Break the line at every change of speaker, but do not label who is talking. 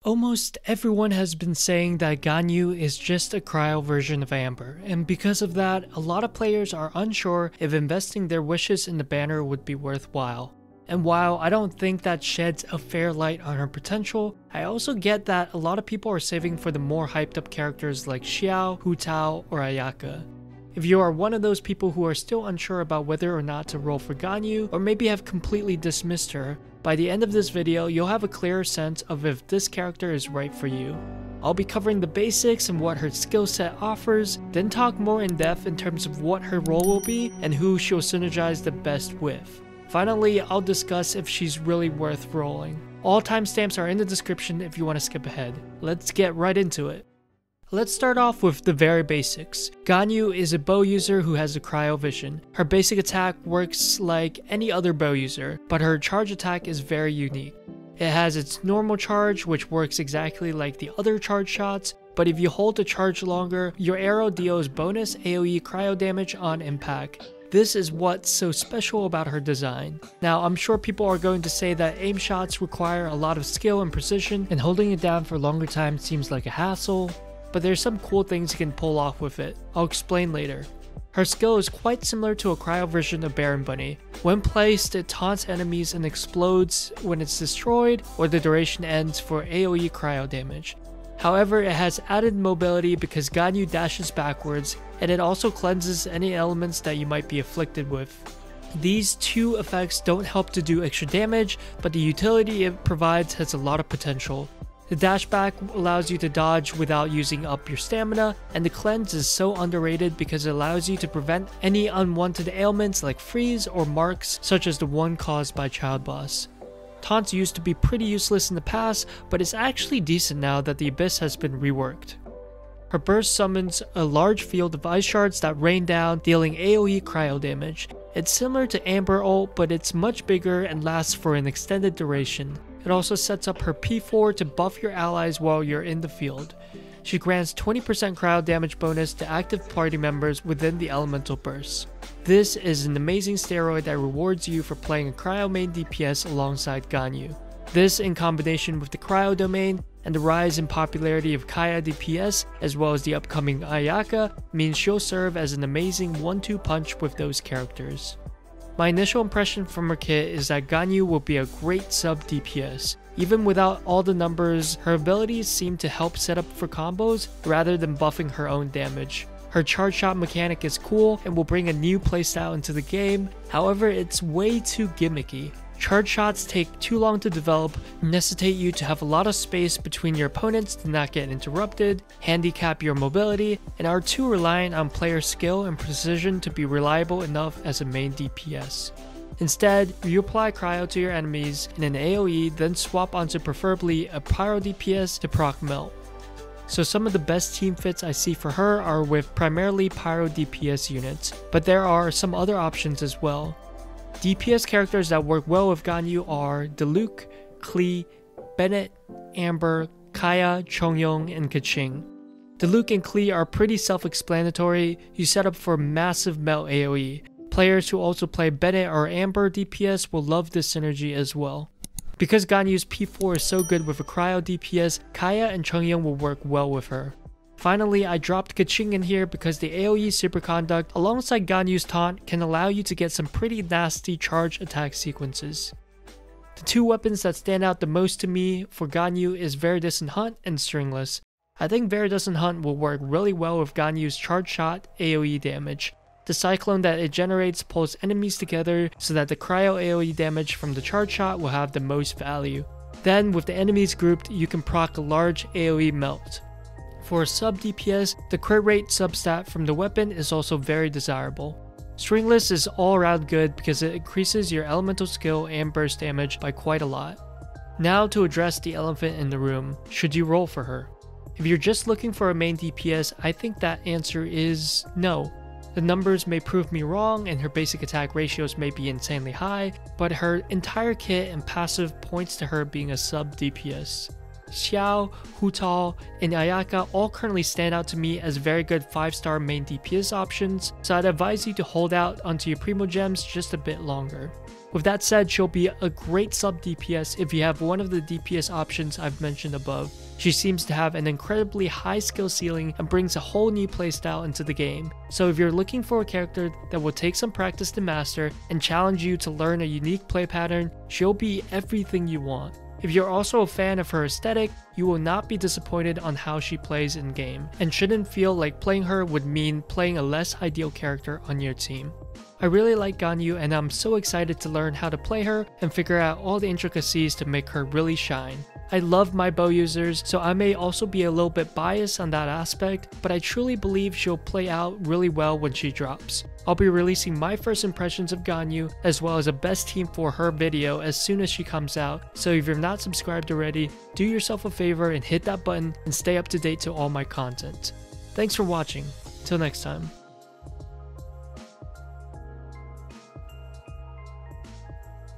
Almost everyone has been saying that Ganyu is just a cryo version of Amber, and because of that, a lot of players are unsure if investing their wishes in the banner would be worthwhile. And while I don't think that sheds a fair light on her potential, I also get that a lot of people are saving for the more hyped up characters like Xiao, Hu Tao, or Ayaka. If you are one of those people who are still unsure about whether or not to roll for Ganyu, or maybe have completely dismissed her, by the end of this video, you'll have a clearer sense of if this character is right for you. I'll be covering the basics and what her skill set offers, then talk more in depth in terms of what her role will be and who she'll synergize the best with. Finally, I'll discuss if she's really worth rolling. All timestamps are in the description if you want to skip ahead. Let's get right into it. Let's start off with the very basics. Ganyu is a bow user who has a cryo vision. Her basic attack works like any other bow user, but her charge attack is very unique. It has its normal charge, which works exactly like the other charge shots, but if you hold the charge longer, your arrow deals bonus AoE cryo damage on impact. This is what's so special about her design. Now, I'm sure people are going to say that aim shots require a lot of skill and precision, and holding it down for a longer time seems like a hassle. But there's some cool things you can pull off with it. I'll explain later. Her skill is quite similar to a cryo version of Baron Bunny. When placed, it taunts enemies and explodes when it's destroyed, or the duration ends for AoE cryo damage. However, it has added mobility because Ganyu dashes backwards, and it also cleanses any elements that you might be afflicted with. These two effects don't help to do extra damage, but the utility it provides has a lot of potential. The dashback allows you to dodge without using up your stamina, and the cleanse is so underrated because it allows you to prevent any unwanted ailments like freeze or marks such as the one caused by Child Boss. Taunts used to be pretty useless in the past, but it's actually decent now that the Abyss has been reworked. Her burst summons a large field of ice shards that rain down, dealing AoE cryo damage. It's similar to Amber ult, but it's much bigger and lasts for an extended duration. It also sets up her P4 to buff your allies while you're in the field. She grants 20% cryo damage bonus to active party members within the elemental bursts. This is an amazing steroid that rewards you for playing a cryo main DPS alongside Ganyu. This, in combination with the cryo domain and the rise in popularity of Kaya DPS, as well as the upcoming Ayaka, means she'll serve as an amazing 1-2 punch with those characters. My initial impression from her kit is that Ganyu will be a great sub DPS. Even without all the numbers, her abilities seem to help set up for combos rather than buffing her own damage. Her charge shot mechanic is cool and will bring a new playstyle into the game, however it's way too gimmicky. Charge shots take too long to develop, necessitate you to have a lot of space between your opponents to not get interrupted, handicap your mobility, and are too reliant on player skill and precision to be reliable enough as a main DPS. Instead, you apply cryo to your enemies in an AoE, then swap onto preferably a pyro DPS to proc melt. So some of the best team fits I see for her are with primarily pyro DPS units, but there are some other options as well. DPS characters that work well with Ganyu are Diluc, Klee, Bennett, Amber, Kaya, Chongyun, and Keqing. Diluc and Klee are pretty self-explanatory. You set up for massive melt AoE. Players who also play Bennett or Amber DPS will love this synergy as well. Because Ganyu's P4 is so good with a cryo DPS, Kaya and Chongyun will work well with her. Finally, I dropped Keqing in here because the AoE Superconduct alongside Ganyu's taunt can allow you to get some pretty nasty charge attack sequences. The two weapons that stand out the most to me for Ganyu is Viridescent Hunt and Stringless. I think Viridescent Hunt will work really well with Ganyu's charge shot AoE damage. The cyclone that it generates pulls enemies together so that the cryo AoE damage from the charge shot will have the most value. Then, with the enemies grouped, you can proc a large AoE melt. For a sub DPS, the crit rate substat from the weapon is also very desirable. Stringless is all around good because it increases your elemental skill and burst damage by quite a lot. Now to address the elephant in the room, should you roll for her? If you're just looking for a main DPS, I think that answer is no. The numbers may prove me wrong and her basic attack ratios may be insanely high, but her entire kit and passive points to her being a sub DPS. Xiao, Hu Tao, and Ayaka all currently stand out to me as very good 5-star main DPS options, so I'd advise you to hold out onto your Primo Gems just a bit longer. With that said, she'll be a great sub DPS if you have one of the DPS options I've mentioned above. She seems to have an incredibly high skill ceiling and brings a whole new playstyle into the game. So if you're looking for a character that will take some practice to master and challenge you to learn a unique play pattern, she'll be everything you want. If you're also a fan of her aesthetic, you will not be disappointed on how she plays in game, and shouldn't feel like playing her would mean playing a less ideal character on your team. I really like Ganyu and I'm so excited to learn how to play her and figure out all the intricacies to make her really shine. I love my bow users, so I may also be a little bit biased on that aspect, but I truly believe she'll play out really well when she drops. I'll be releasing my first impressions of Ganyu, as well as a best team for her video as soon as she comes out, so if you're not subscribed already, do yourself a favor and hit that button and stay up to date to all my content. Thanks for watching, till next time.